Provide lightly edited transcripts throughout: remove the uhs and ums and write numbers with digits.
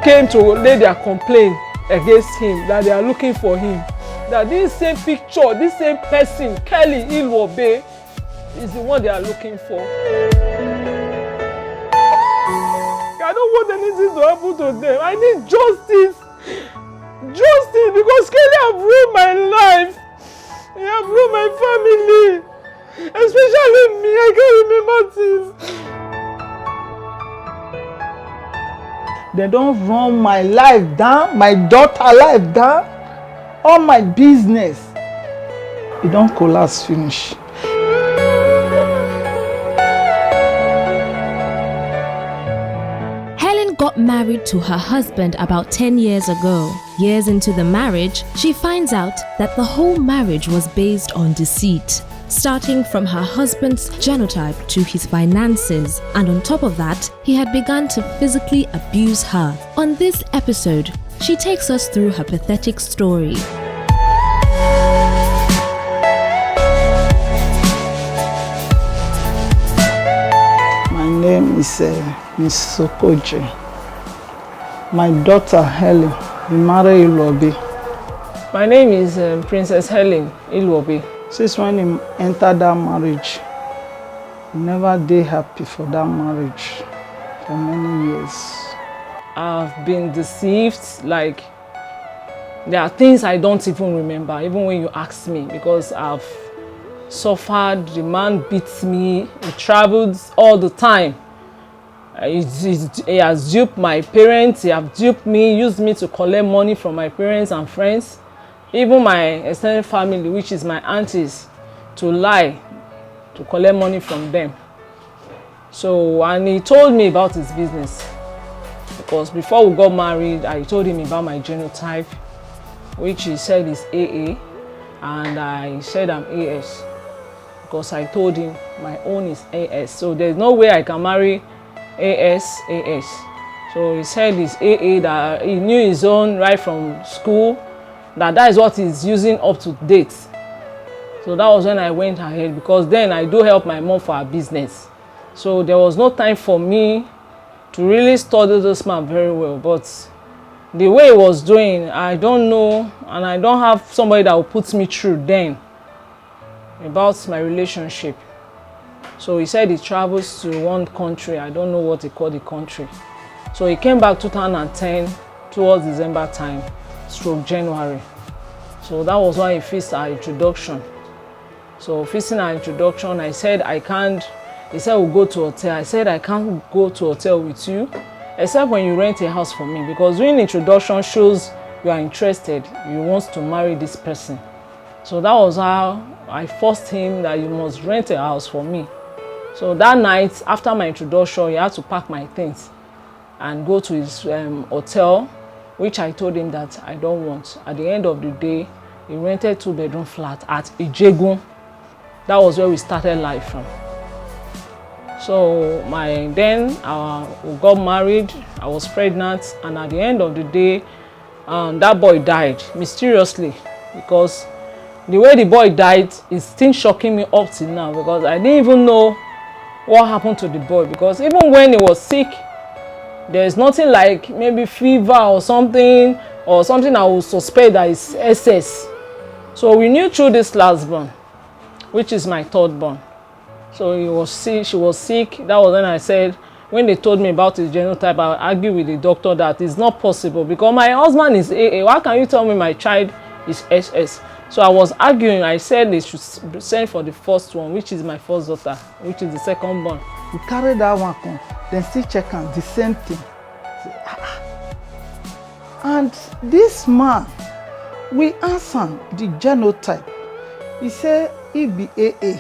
came to lay their complaint against him, that they are looking for him. That this same picture, this same person, Kelly Iluobe, is the one they are looking for. I don't want anything to happen to them. I need justice. Justice, because Kelly have ruined my life. He have ruined my family. Especially me, I can't remember things. They don't run my life down, my daughter life down, all my business. It don't collapse finish. Helen got married to her husband about 10 years ago. Years into the marriage, she finds out that the whole marriage was based on deceit. Starting from her husband's genotype to his finances, and on top of that, he had begun to physically abuse her. On this episode, she takes us through her pathetic story. My name is Miss Sokoje. My daughter Helen, we married Iluobe. My name is Princess Helen Iluobe. Since when he entered that marriage, he never did happy for that marriage for many years. I've been deceived, like there are things I don't even remember, even when you ask me, because I've suffered. The man beats me, he travels all the time. He has duped my parents, he has duped me, used me to collect money from my parents and friends. Even my extended family, which is my aunties, to lie, to collect money from them. So, and he told me about his business. Because before we got married, I told him about my genotype, which he said is AA, and I said I'm AS. Because I told him my own is AS. So there's no way I can marry AS. So he said it's AA, that he knew his own right from school. That is what he's using up to date. So that was when I went ahead, because then I do help my mom for her business. So there was no time for me to really study this man very well. But the way he was doing, I don't know, and I don't have somebody that will put me through then about my relationship. So he said he travels to one country. I don't know what he called the country. So he came back 2010 towards December time. January. So that was why he fixed our introduction. So fixing our introduction, I said I can't. He said we'll go to hotel. I said I can't go to hotel with you, except when you rent a house for me, because doing introduction shows you are interested, you want to marry this person. So that was how I forced him that you must rent a house for me. So that night after my introduction, he had to pack my things and go to his hotel, which I told him that I don't want. At the end of the day, he rented 2-bedroom flat at Ijegun. That was where we started life from. So we got married, I was pregnant, and at the end of the day, that boy died mysteriously, because the way the boy died is still shocking me up till now, because I didn't even know what happened to the boy, because even when he was sick, there's nothing like maybe fever or something I would suspect that is SS. So we knew through this last born, which is my third born. So he was sick, she was sick. That was when I said, when they told me about his genotype, I argued with the doctor that it's not possible, because my husband is AA. Why can't you tell me my child is SS? So I was arguing. I said they should send for the first one, which is my first daughter, which is the second born. We carry that one come, then still check on the same thing. And this man, we answer the genotype. He said he be AA.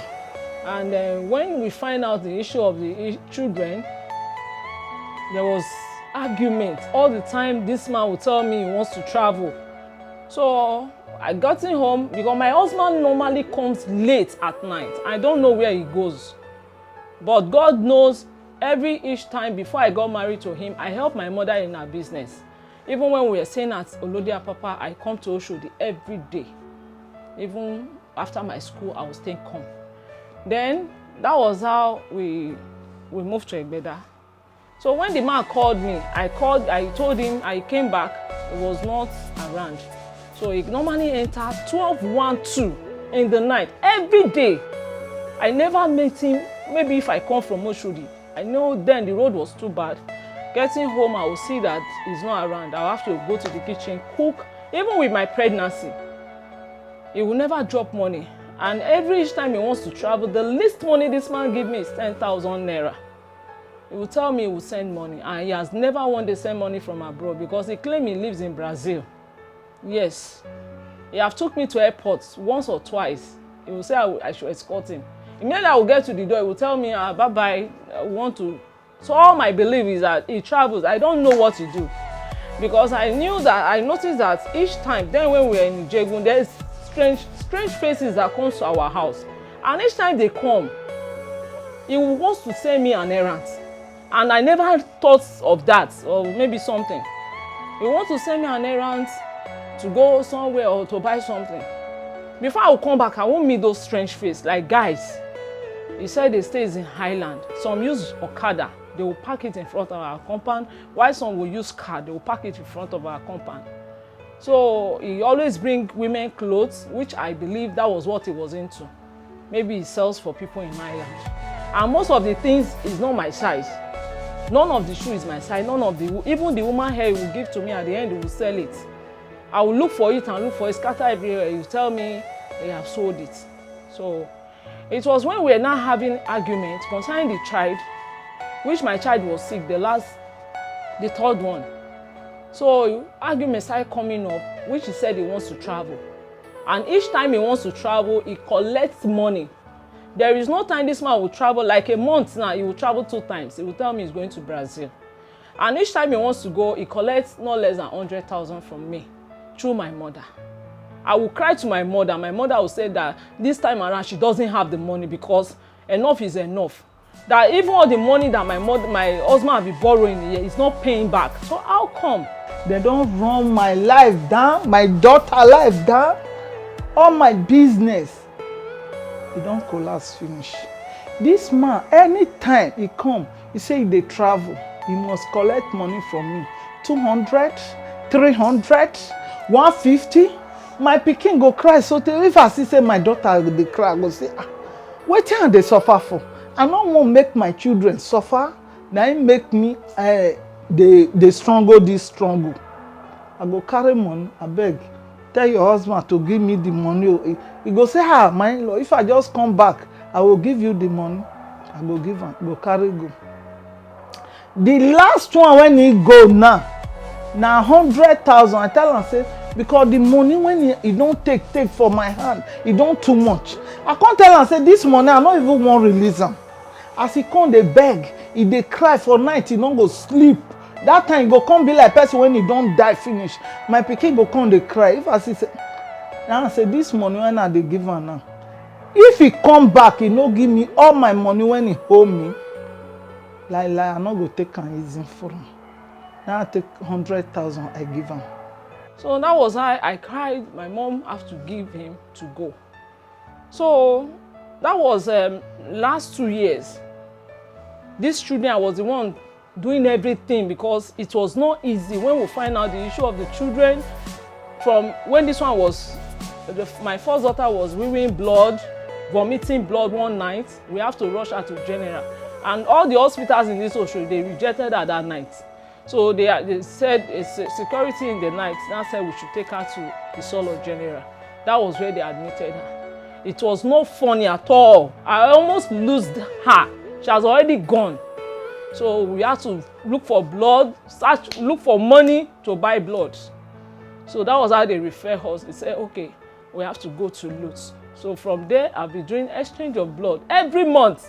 And when we find out the issue of the children, there was argument all the time. This man would tell me he wants to travel. So I got him home, because my husband normally comes late at night. I don't know where he goes. But God knows, each time before I got married to him, I helped my mother in her business. Even when we were staying at Olodia Papa, I come to Oshodi every day. Even after my school, I would stay home. Then that was how we moved to Egbeda. So when the man called me, I told him I came back, he was not around. So he normally enters 12:12 in the night every day. I never met him. Maybe if I come from Oshodi, I know then the road was too bad. Getting home, I will see that he's not around. I'll have to go to the kitchen, cook. Even with my pregnancy, he will never drop money. And each time he wants to travel, the least money this man give me is 10,000 naira. He will tell me he will send money, and he has never wanted to send money from abroad because he claims he lives in Brazil. Yes, he have took me to airports once or twice. He will say I should escort him. Immediately I will get to the door, he will tell me, bye-bye, I want to. So all my belief is that he travels. I don't know what to do. Because I noticed that each time, then when we were in Ijegun, there's strange faces that comes to our house. And each time they come, he wants to send me an errand. And I never thought of that, or maybe something. He wants to send me an errand to go somewhere or to buy something. Before I will come back, I won't meet those strange faces, like guys. He said they stay in Highland. Some use Okada. They will park it in front of our compound, while some will use car. They will park it in front of our compound. So he always bring women clothes, which I believe that was what he was into. Maybe he sells for people in Ireland. And most of the things is not my size. None of the shoe is my size. Even the woman hair he will give to me at the end, he will sell it. I will look for it and look for it, scatter everywhere. He will tell me they have sold it. So it was when we were now having arguments concerning the child, which my child was sick, the third one. So arguments started coming up, which he said he wants to travel. And each time he wants to travel, he collects money. There is no time this man will travel, like a month now, he will travel 2 times. He will tell me he's going to Brazil. And each time he wants to go, he collects no less than 100,000 from me, through my mother. I will cry to my mother. My mother will say that this time around, she doesn't have the money because enough is enough. That even all the money that my husband have been borrowing here is not paying back. So how come? They don't run my life down, my daughter life down, all my business. He don't collapse finish. This man, anytime he come, he say they travel, he must collect money from me. 200, 300, 150. My pikin go cry. So if I see say my daughter dey cry, I go say, wetin I dey suffer for? I no wan make my children suffer. Na im make me dey struggle this struggle. I go carry money, abeg, tell your husband to give me the money. He go say, my in-law, if I just come back, I will give you the money. I go give am, go carry go. The last one when he go now, na 100,000. I tell am say, because the money when he don't take for my hand, he don't too much. I can't tell am say this money I no even wan release am. As he come dey beg, he dey cry for night, he no go sleep. That time he go come be like person when he don die finish. My pikin go come dey cry. If I see say, now I say this money when I dey give am now, if he come back, he no give me all my money when he owe me, like I no go take am easy for him. Now I take 100,000, I give him. So that was how I cried. My mom have to give him to go. So that was last 2 years. These children, I was the one doing everything because it was not easy when we find out the issue of the children. From when this one was, my first daughter was wearing blood, vomiting blood one night. We have to rush her to general. And all the hospitals in this ocean, they rejected her that night. So they said it's security in the night. Now said we should take her to the Solo General. That was where they admitted her. It was not funny at all. I almost lost her. She has already gone. So we had to look for blood, look for money to buy blood. So that was how they refer us. They said, okay, we have to go to Lutz. So from there, I've been doing exchange of blood every month.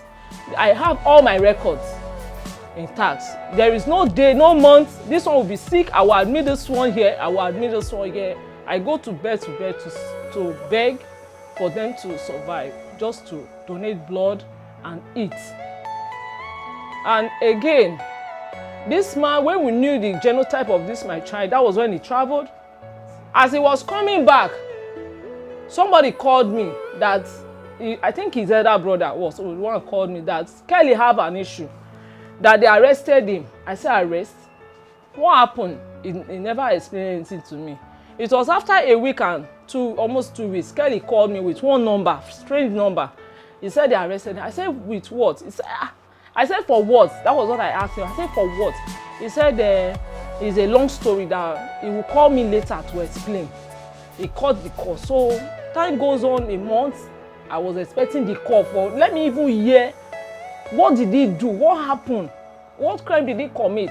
I have all my records intact. There is no day, no month. This one will be sick. I will admit this one here. I will admit this one here. I go to bed to beg for them to survive, just to donate blood and eat. And again, this man, when we knew the genotype of this my child, that was when he traveled. As he was coming back, somebody called me that I think his elder brother was the one called me that Kelly have an issue. that they arrested him. I said, arrest? What happened? He never explained anything to me. It was after a week and almost 2 weeks, Kelly called me with one number, strange number. He said they arrested him. I said, with what? He said, I said, for what? That was what I asked him. I said, for what? He said, it's a long story that he will call me later to explain. He called the call. So time goes on, a month. I was expecting the call for, let me even hear, what did he do? What happened? What crime did he commit?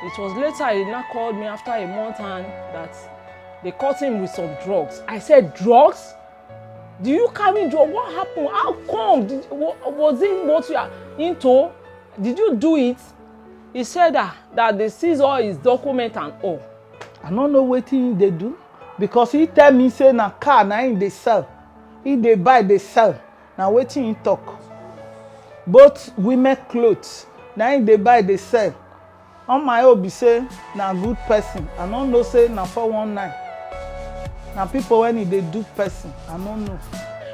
It was later he now called me after a month and that they caught him with some drugs. I said, drugs? Do you carry drugs? What happened? How come? Was it what you are into? Did you do it? He said that they seized all his documents and all. I don't know what thing they do. Because he tell me, say, na car, na him they sell. If they buy, they sell. Now waiting he talk. Both women clothes. Na him they buy, they sell. On my own be say, na good person. I don't know say na 419. Now people when they do person, I don't know.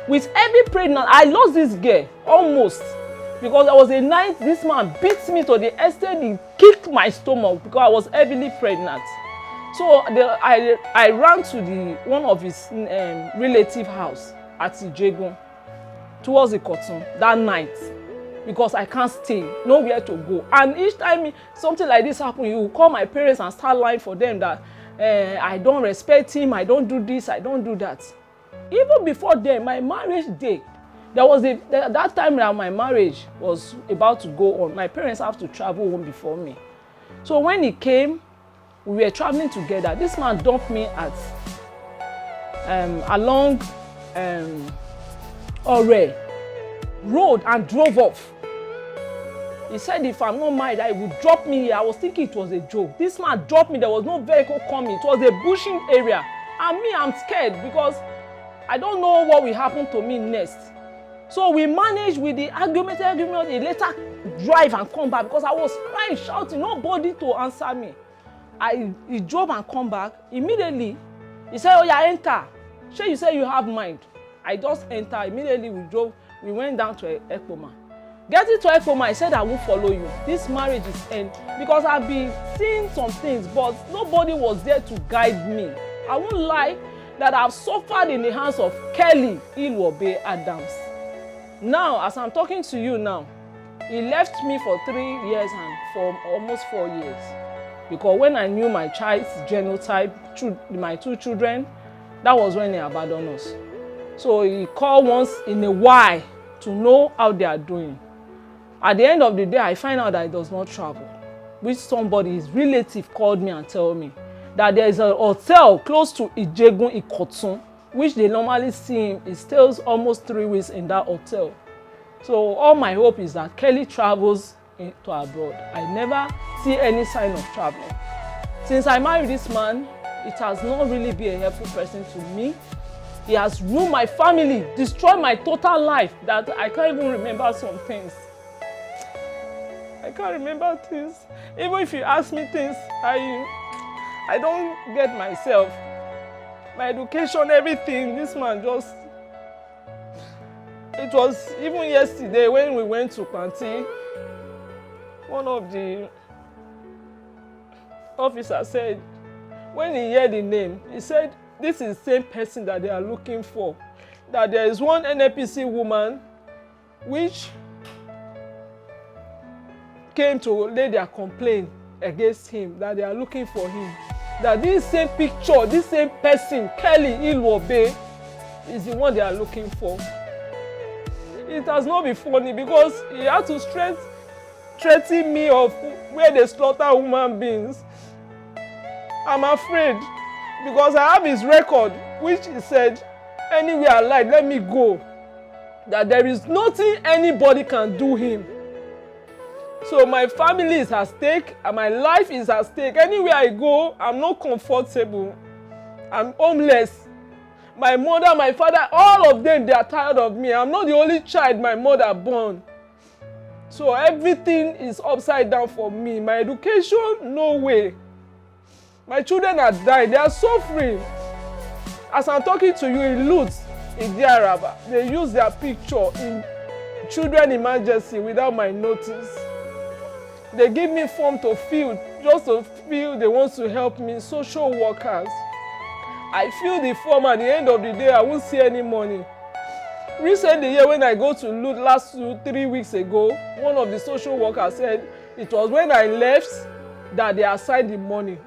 With every pregnant, I lost this girl almost. Because there was a night this man beat me to the extent he kicked my stomach because I was heavily pregnant. So I ran to one of his relative house at Ijegun towards the cotton that night because I can't stay, nowhere to go. And each time something like this happens, you call my parents and start lying for them that I don't respect him, I don't do this, I don't do that. Even before then, my marriage day, there was that time that my marriage was about to go on. My parents have to travel home before me. So when he came, we were traveling together. This man dumped me at along Ore road and drove off. He said if I'm not married, he would drop me here. I was thinking it was a joke. This man dropped me. There was no vehicle coming. It was a bushing area. And me, I'm scared because I don't know what will happen to me next. So we managed with the argument. He later drive and come back because I was crying, shouting, nobody to answer me. He drove and come back. Immediately, he said, oh yeah, enter. Sure, you say you have mind. I just enter. Immediately we went down to Ekpoma. Getting to Ekpoma, I said I won't follow you. This marriage is end. Because I've been seeing some things, but nobody was there to guide me. I won't lie that I've suffered in the hands of Kelly Iwobe Adams. Now, as I'm talking to you now, he left me for 3 years and for almost 4 years. Because when I knew my child's genotype, my 2 children, that was when he abandoned us. So he called once in a while to know how they are doing. At the end of the day, I find out that he does not travel. Which somebody, his relative, called me and told me that there is a hotel close to Ijegun Ikotun, which they normally see him. He stays almost 3 weeks in that hotel. So all my hope is that Kelly travels to abroad. I never see any sign of traveling. Since I married this man, it has not really been a helpful person to me. He has ruined my family, destroyed my total life, that I can't even remember some things. I can't remember things. Even if you ask me things, I don't get myself. My education, everything, this man just... It was even yesterday when we went to Kwanti, one of the officers said, when he heard the name, he said, this is the same person that they are looking for. That there is one NAPC woman which came to lay their complaint against him, that they are looking for him. That this same picture, this same person, Kelly Iwobe, is the one they are looking for. It has not been funny because he had to threaten me of where they slaughter human beings. I'm afraid because I have his record, which he said, anywhere I like, let me go. That there is nothing anybody can do him. So my family is at stake and my life is at stake. Anywhere I go, I'm not comfortable. I'm homeless. My mother, my father, all of them, they are tired of me. I'm not the only child my mother born. So everything is upside down for me. My education, no way. My children are dying. They are suffering. As I'm talking to you, in Lutz, in Diaraba, they use their picture in children emergency without my notice. They give me form to fill, just to feel they want to help me, social workers. I fill the form, at the end of the day, I won't see any money. Recently here, when I go to loot last 2-3 weeks ago, one of the social workers said it was when I left that they assigned the money.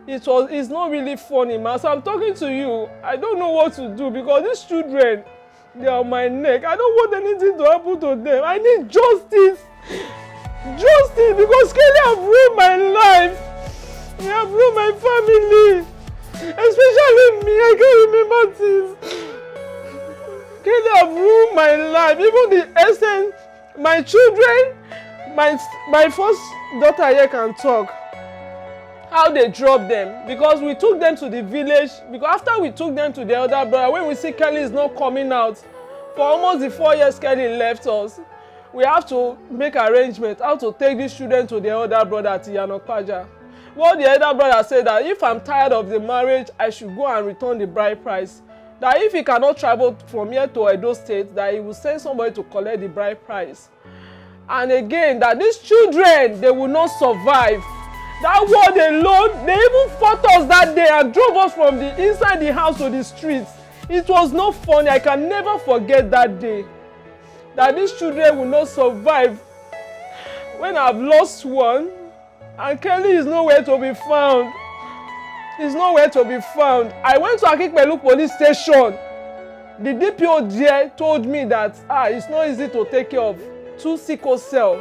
It's not really funny, man. So I'm talking to you. I don't know what to do because these children, they are on my neck. I don't want anything to happen to them. I need justice. Justice, because Kelly have ruined my life. He have ruined my family. Especially me, I can't remember things. Kelly have ruined my life. Even the essence, my children, my first daughter here can talk. How they dropped them, because we took them to the village, because after we took them to the elder brother, when we see Kelly is not coming out, for almost the 4 years Kelly left us, we have to make arrangements how to take these children to the elder brother at Yanokpaja. Well, the elder brother said that if I'm tired of the marriage, I should go and return the bride price. That if he cannot travel from here to Edo State, that he will send somebody to collect the bride price. And again, that these children, they will not survive. That word alone, they even fought us that day and drove us from the inside the house to the streets. It was not funny. I can never forget that day. That these children will not survive. When I've lost one, and Kelly is nowhere to be found. He's nowhere to be found. I went to Akikpelu police station. The DPO there told me that it's not easy to take care of 2 sickle cell.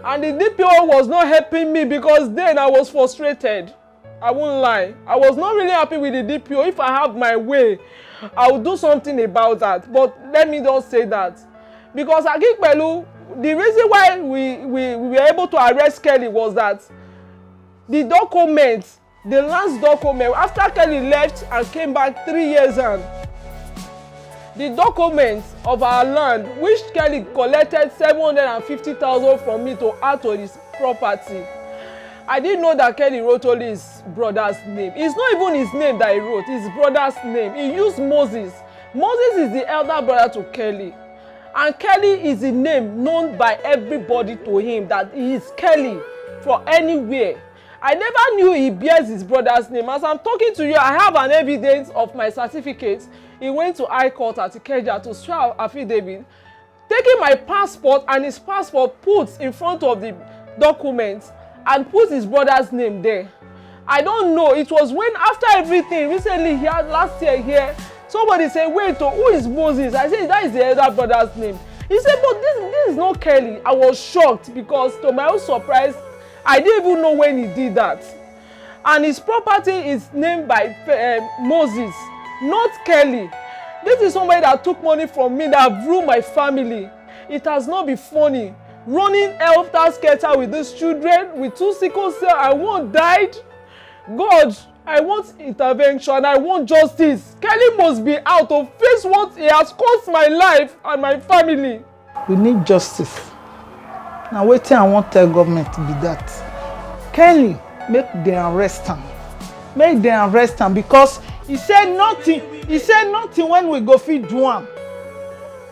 And the DPO was not helping me because then I was frustrated. I won't lie. I was not really happy with the DPO. If I have my way, I will do something about that. But let me not say that. Because Akikpelu, the reason why we were able to arrest Kelly was that the documents, the last document, after Kelly left and came back 3 years on, the documents of our land, which Kelly collected 750,000 from me to add to his property. I didn't know that Kelly wrote only his brother's name. It's not even his name that he wrote, his brother's name. He used Moses. Moses is the elder brother to Kelly. And Kelly is a name known by everybody to him, that he is Kelly for anywhere. I never knew he bears his brother's name. As I'm talking to you, I have an evidence of my certificate. He went to High Court at Ikeja to swear affidavit, taking my passport, and his passport put in front of the document and put his brother's name there. I don't know. It was when, after everything, recently here, last year here, somebody said, wait, who is Moses? I said, that is the elder brother's name. He said, but this is not Kelly. I was shocked because, to my own surprise, I didn't even know when he did that. And his property is named by Moses, not Kelly. This is somebody that took money from me, that ruined my family. It has not been funny. Running helter-skelter with these children, with 2 sickle cell, and one died. God, I want intervention. I want justice. Kelly must be out to face what he has cost my life and my family. We need justice. Now wetin I wan tell government be that Kelly, make dem arrest am. Make dem arrest am because he said nothing. He said nothing when we go fit do am.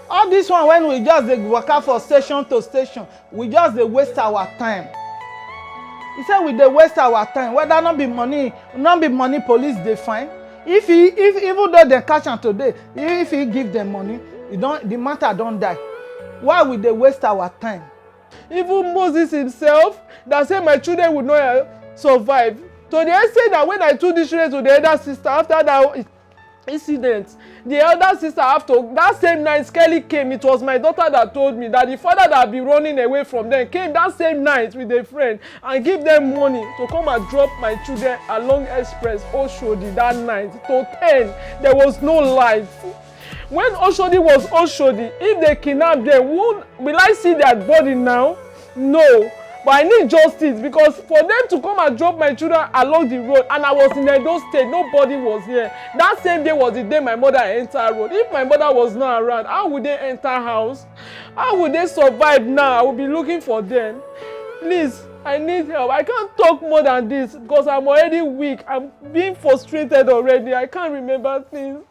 All this one when we just dey waka for station to station, we just dey waste our time. He said we dey waste our time. Whether not be money police dey find. If even though they catch am today, if he give them money, the matter don die. Why we dey waste our time? Even Moses himself, that said my children would not survive. To the extent that when I took the children to the elder sister after that incident, the elder sister, after that same night Kelly came, it was my daughter that told me that the father that had been running away from them came that same night with a friend and give them money to come and drop my children along Express Oshodi that night to 10. There was no light. When Oshodi was Oshodi, if they kidnap them, will I see their body now? No. But I need justice because for them to come and drop my children along the road, and I was in Edo State, nobody was here. That same day was the day my mother entered road. If my mother was not around, how would they enter house? How would they survive now? I will be looking for them. Please, I need help. I can't talk more than this because I'm already weak. I'm being frustrated already. I can't remember things.